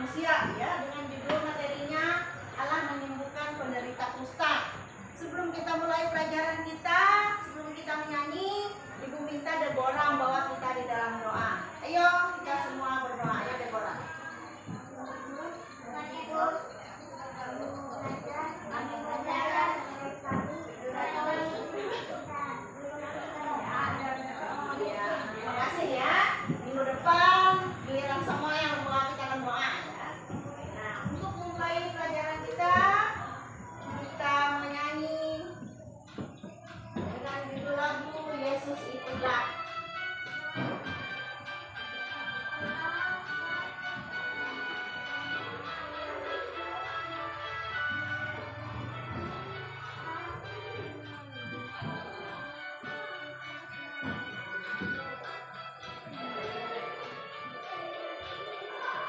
manusia ya, dengan judul materinya Allah menyembuhkan penderita kusta. Sebelum kita mulai pelajaran kita, sebelum kita menyanyi, Ibu minta Deborah membawa kita di dalam doa. Ayo kita semua berdoa. Ayo Deborah. Terima kasih ya. Minggu depan giliran semua yang membawa kita dalam doa ya. Nah, untuk memulai pelajaran kita menyanyi dengan judul lagu Yesus Itulah.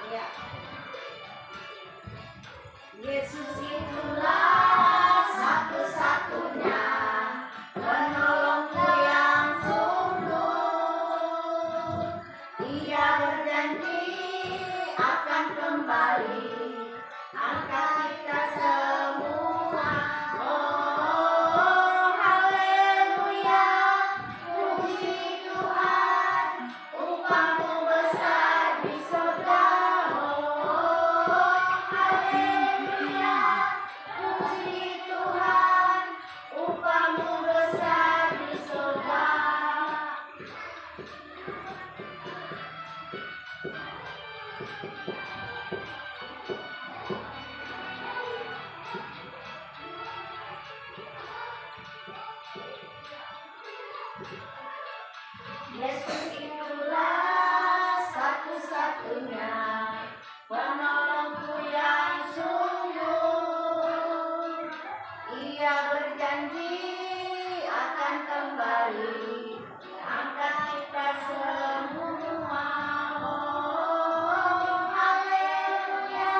Ya. Yesus itulah satu-satunya penolongku yang sungguh. Ia berjanji akan kembali angkat kita semua. Oh, haleluya, puji Tuhan, upahmu besar di surga. Oh, haleluya, puji Tuhan, upahmu besar di surga. Yesus itulah satu-satunya penolongku yang sungguh. Ia berjanji akan kembali angkat kita semua. Oh, haleluya,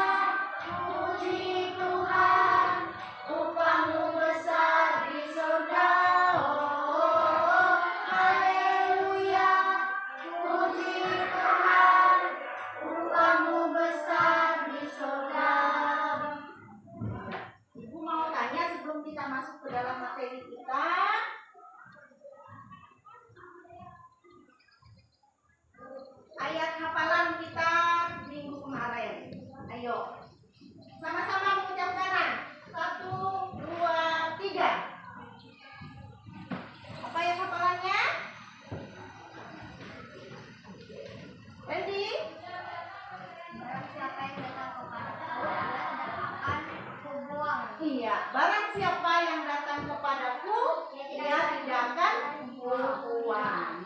puji Tuhan, upahmu besar di surga. Oh, haleluya, puji Tuhan, upahmu besar di surga. Ibu mau tanya sebelum kita masuk ke dalam materi kita, ayat hafalan kita minggu kemarin. Ayo, sama-sama mengucapkan. 1, 2, 3. Apa ayat hafalannya? Randy? Iya, barang siapa yang datang kepadaku, ia tidak akan kubuang.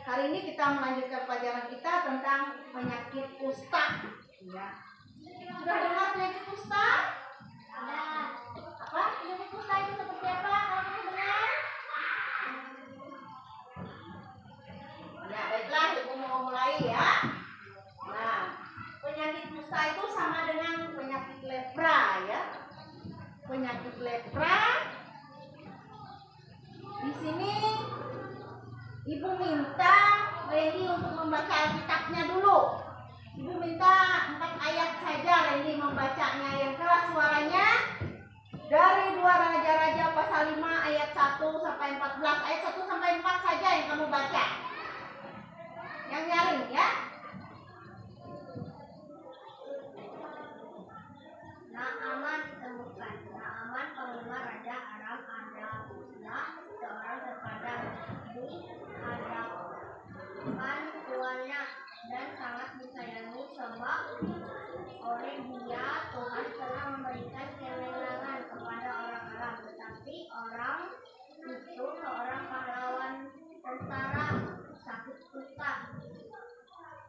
Hari ini kita melanjutkan pelajaran kita tentang penyakit kusta. Ya. Sudah dengar penyakit kusta? Apa? Penyakit kusta itu seperti apa? Kalau kamu dengar? Ya, baiklah, Ibu mau mulai ya. Nah, penyakit kusta itu sama dengan penyakit lepra ya. Penyakit lepra. Di sini Ibu minta Randy untuk membaca Alkitabnya dulu. Ibu minta 4 ayat saja Randy membacanya, yang keras suaranya. Dari 2 Raja-Raja pasal 5 ayat 1 sampai 14. Ayat 1 sampai 4 saja yang kamu baca. Yang nyaring ya. Naaman ditemukan. Naaman panglima Raja Aram adalah seorang terpandang di hadapan tuannya dan sangat disayangi sebab oleh dia Tuhan telah memberikan kemenangan kepada orang Aram. Tetapi orang itu seorang pahlawan tentara sakit kusta.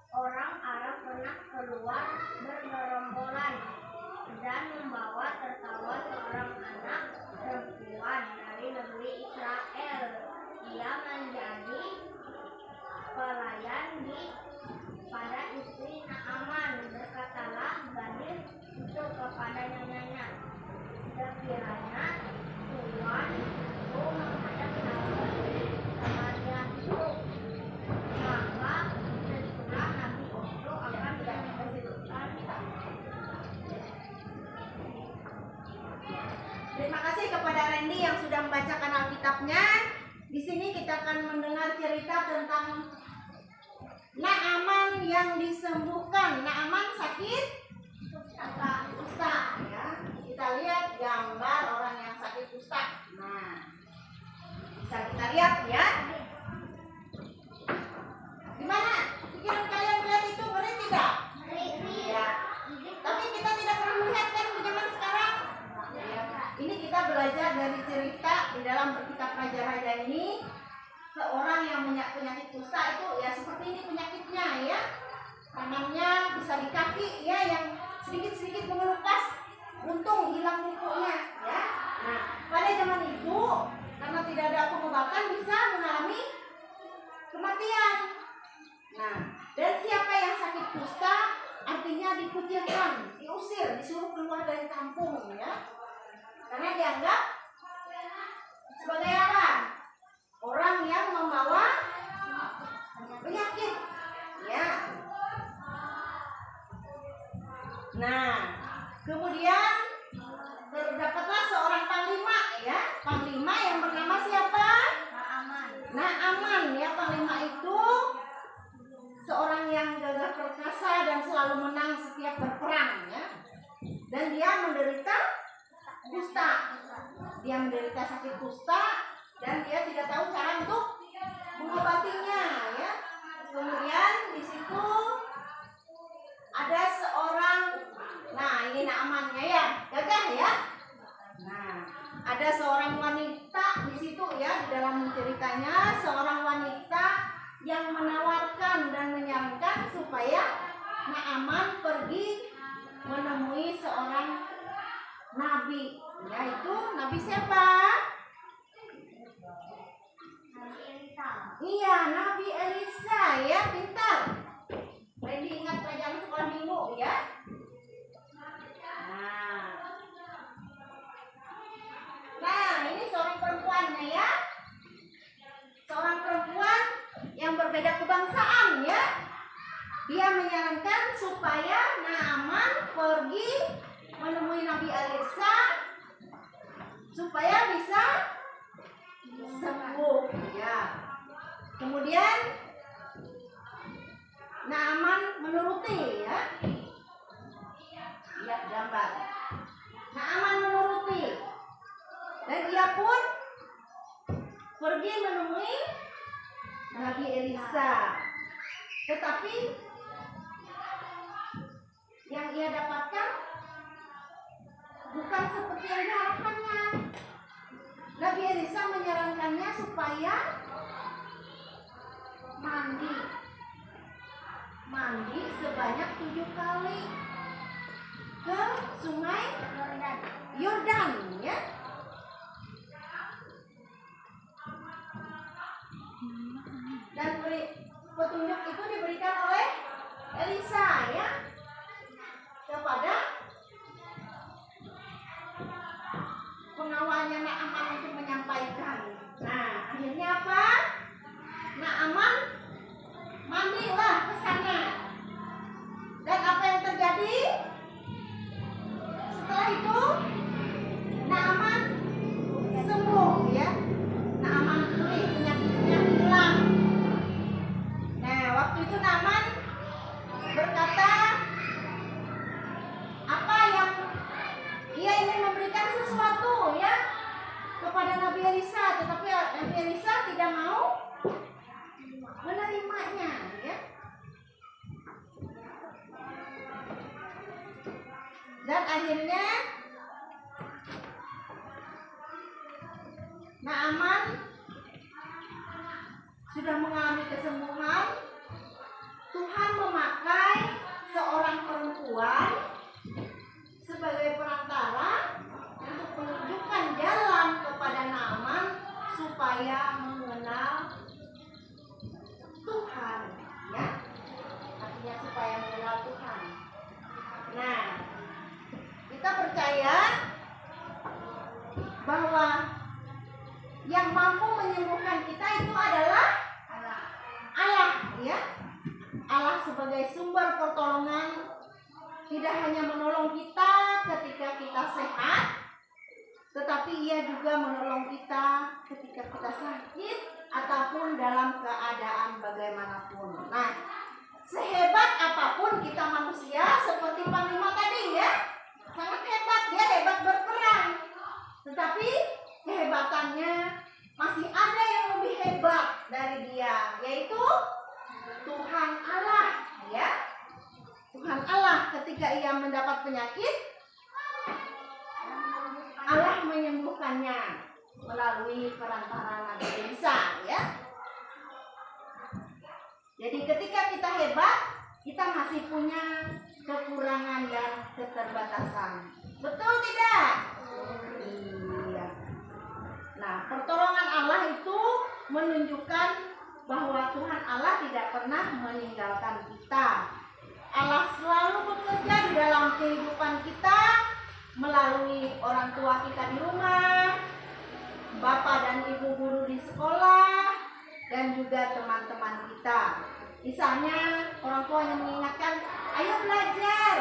Orang Aram pernah keluar bergerombolan dan membawa tertawa seorang anak perempuan dari negeri Israel. Ia menjadi pelayan pada istri Naaman. Berkatalah gadis itu kepada nyanyanya, Terima kasih kepada Randy yang sudah membacakan Alkitabnya. Di sini kita akan mendengar cerita tentang Naaman yang disembuhkan. Naaman sakit kusta, ya. Kita lihat gambar orang yang sakit kusta. Nah, bisa kita lihat ya. Gimana? Pikiran kalian melihat itu benar tidak? Iya. Tapi kita tidak pernah melihat kan di zaman sekarang. Ya. Ini kita belajar dari cerita di dalam kitab Raja-Raja ini. Seorang yang punya penyakit kusta itu ya seperti ini penyakitnya ya. Tangannya bisa di kaki ya, yang sedikit-sedikit mengelupas, untung hilang kukunya ya. Nah, pada zaman itu karena tidak ada pengobatan bisa mengalami kematian. Nah, dan siapa yang sakit kusta artinya dikucilkan, diusir, disuruh keluar dari kampung ya. Karena dianggap sebagai apa? Orang yang membawa penyakit ya. Nah, kemudian terdapatlah seorang panglima ya. Panglima yang bernama siapa? Naaman ya. Panglima itu seorang yang gagah perkasa dan selalu menang setiap berperang ya. Dan dia menderita kusta. Dia menderita sakit kusta dan dia tidak tahu cara untuk mengobatinya ya. Kemudian di situ ada seorang, nah ini Naamannya ya, gagah ya. Nah, ada seorang wanita di situ ya, di dalam ceritanya seorang wanita yang menawarkan dan menyarankan supaya Naaman pergi menemui seorang nabi, yaitu nabi siapa? Iya, Nabi Elisa ya, pintar. Randy ingat pelajaran sekolah minggu ya. Nah, ini seorang perempuannya ya. Seorang perempuan yang berbeda kebangsaan ya. Dia menyarankan supaya Naaman pergi menemui Nabi Elisa supaya bisa sembuh ya. Kemudian Naaman menuruti ya. Lihat gambar. Naaman menuruti. Dan dia pun pergi menemui Nabi Elisa. Tetapi yang ia dapatkan bukan seperti yang diharapkannya. Nabi Elisa menyarankannya supaya mandi sebanyak 7 kali ke sungai Yordan ya. Dan petunjuk itu diberikan oleh Elisa ya kepada pengawalnya Naaman untuk menyampaikan. Nah, akhirnya apa? Naaman mandilah ke sana. Dan apa yang terjadi? Setelah itu Naaman sembuh ya. Naaman pulih, penyakitnya hilang. Nah, waktu itu Naaman berkata apa yang ia ingin memberikan sesuatu ya kepada Nabi Elisa, tetapi Nabi Elisa tidak mau menerimanya ya. Dan akhirnya Naaman sudah mengalami kesembuhan. Tuhan memakai seorang perempuan sebagai perantara untuk menunjukkan jalan kepada Naaman supaya mengenal Tuhan ya. Artinya supaya mengenal Tuhan. Nah, kita percaya bahwa yang mampu menyembuhkan kita itu adalah Allah ya. Allah sebagai sumber pertolongan tidak hanya menolong kita ketika kita sehat, tetapi Ia juga menolong kita ketika kita sakit ataupun dalam keadaan bagaimanapun. Nah, sehebat apapun kita manusia, seperti Panglima tadi ya, sangat hebat, dia hebat berperang. Tetapi kehebatannya masih ada yang lebih hebat dari dia, yaitu Tuhan Allah ya. Tuhan Allah ketika Ia mendapat penyakit, Allah menyembuhkannya melalui perantara Nabi Isa ya. Jadi ketika kita hebat, kita masih punya kekurangan dan keterbatasan. Betul tidak? Iya. Nah, pertolongan Allah itu menunjukkan bahwa Tuhan Allah tidak pernah meninggalkan kita. Allah selalu bekerja di dalam kehidupan kita melalui orang tua kita di rumah, bapak dan ibu guru di sekolah, dan juga teman-teman kita. Misalnya orang tua yang mengingatkan, ayo belajar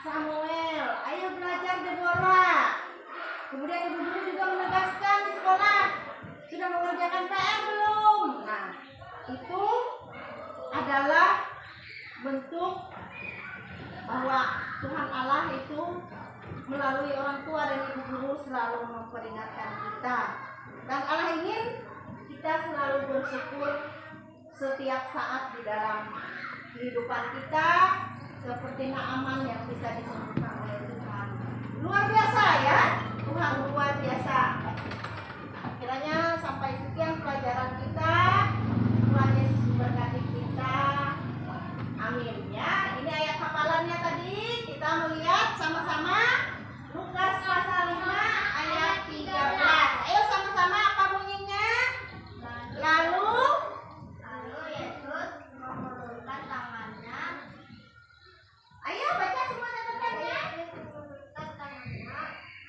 Samuel, ayo belajar Deborah. Kemudian ibu guru juga menegaskan di sekolah, sudah mengerjakan PR belum? Nah, itu adalah bentuk bahwa Tuhan Allah itu melalui orang tua dan ibu guru selalu memperingatkan kita. Dan Allah ingin kita selalu bersyukur setiap saat di dalam kehidupan kita, seperti Naaman yang bisa disembuhkan oleh Tuhan. Luar biasa ya, Tuhan luar biasa. Kiranya sampai sekian pelajaran kita, Tuhan Yesus memberkati kita. Amin ya. Ini ayat hafalannya tadi, kita melihat sama-sama Lukas pasal 5 ayat 13. Ayo sama-sama, apa bunyinya? Lalu Yesus mengulurkan tangannya. ayo baca semua catatannya. Yesus mengulurkan tangannya,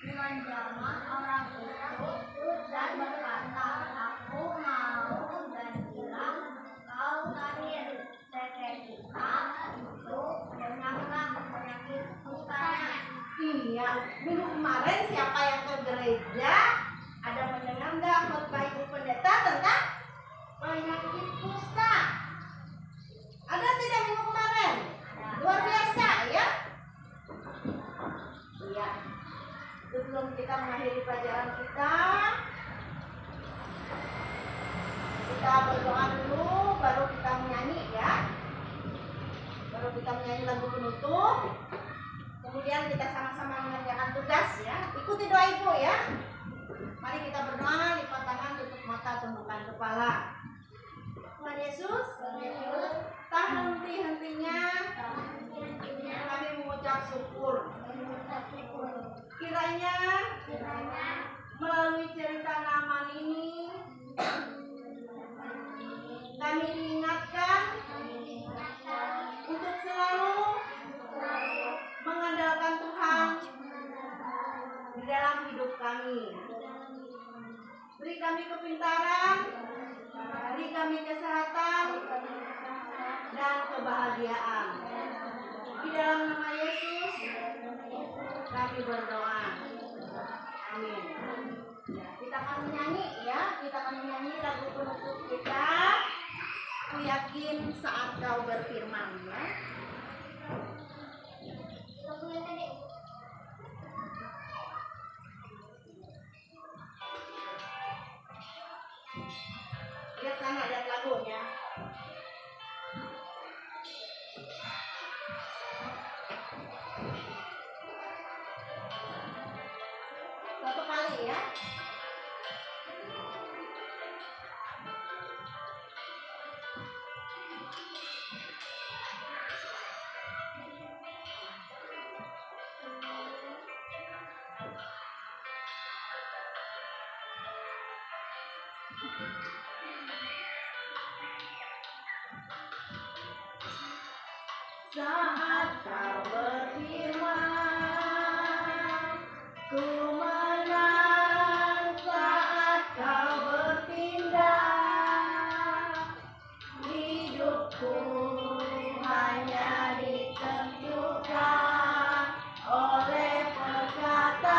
menjamah orang itu dan berkata, aku mau, dan bilang, kau lahir seketika itu dengarlah penyakit kustanya. Iya, minggu kemarin siapa yang ke gereja ada mendengar nggak khotbah Ibu Pendeta tentang penyakit kusta? Ada tidak minggu kemarin? Luar biasa ya. Iya. Sebelum kita mengakhiri pelajaran kita berdoa dulu, baru kita menyanyi ya. Baru kita menyanyi lagu penutup. Kemudian kita sama-sama mengerjakan tugas ya. Ikuti doa Ibu ya. Mari kita berdoa, lipat tangan, tutup mata, tundukkan kepala. Tuhan Yesus, tak henti-hentinya kami mengucap syukur. Kiranya melalui cerita Naaman ini kami diingatkan untuk selalu mengandalkan Tuhan di dalam hidup kami. Beri kami kepintaran, beri kami kesehatan dan kebahagiaan. Di dalam nama Yesus kami berdoa. Amin. Ya, kita akan menyanyi ya, kita akan menyanyi lagu penutup kita. Aku yakin saat kau berfirman ya. Lihat sana, lihat lagunya. Satu kali ya. Saat kau berfirman, ku menang. Saat kau bertindak, hidupku hanya ditentukan oleh perkataan.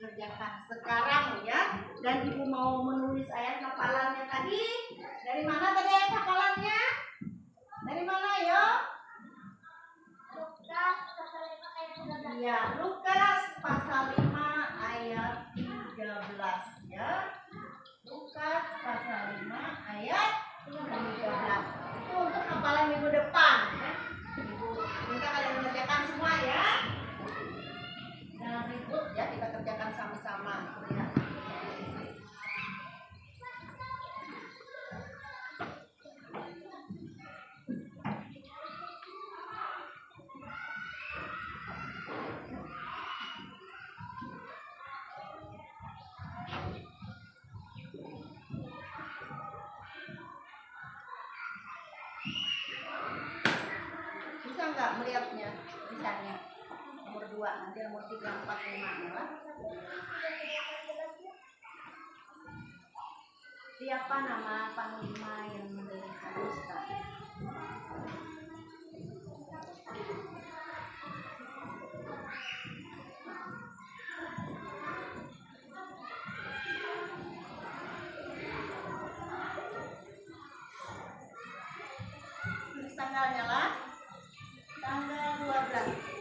dikerjakan sekarang ya. Dan ibu mau menulis ayat hafalannya tadi. Dari mana tadi ayat hafalannya? Dari mana yo? Lukas pasal 5 ayat 13. Iya, Lukas pasal 5 ayat 13 ya. Lukas pasal 5 ayat 13. Itu untuk hafalan minggu depan ya. Ibu minta kalian mengerjakan semua ya. Jangan ribut ya, kita kerjakan sama-sama ya. Bisa nggak melihatnya tulisannya? Nomor 2, nanti nomor 3, 4, 5 ya. Siapa nama panglima yang mendirikan Ustaz? Tulis tanggalnya lah. Tanggal 12.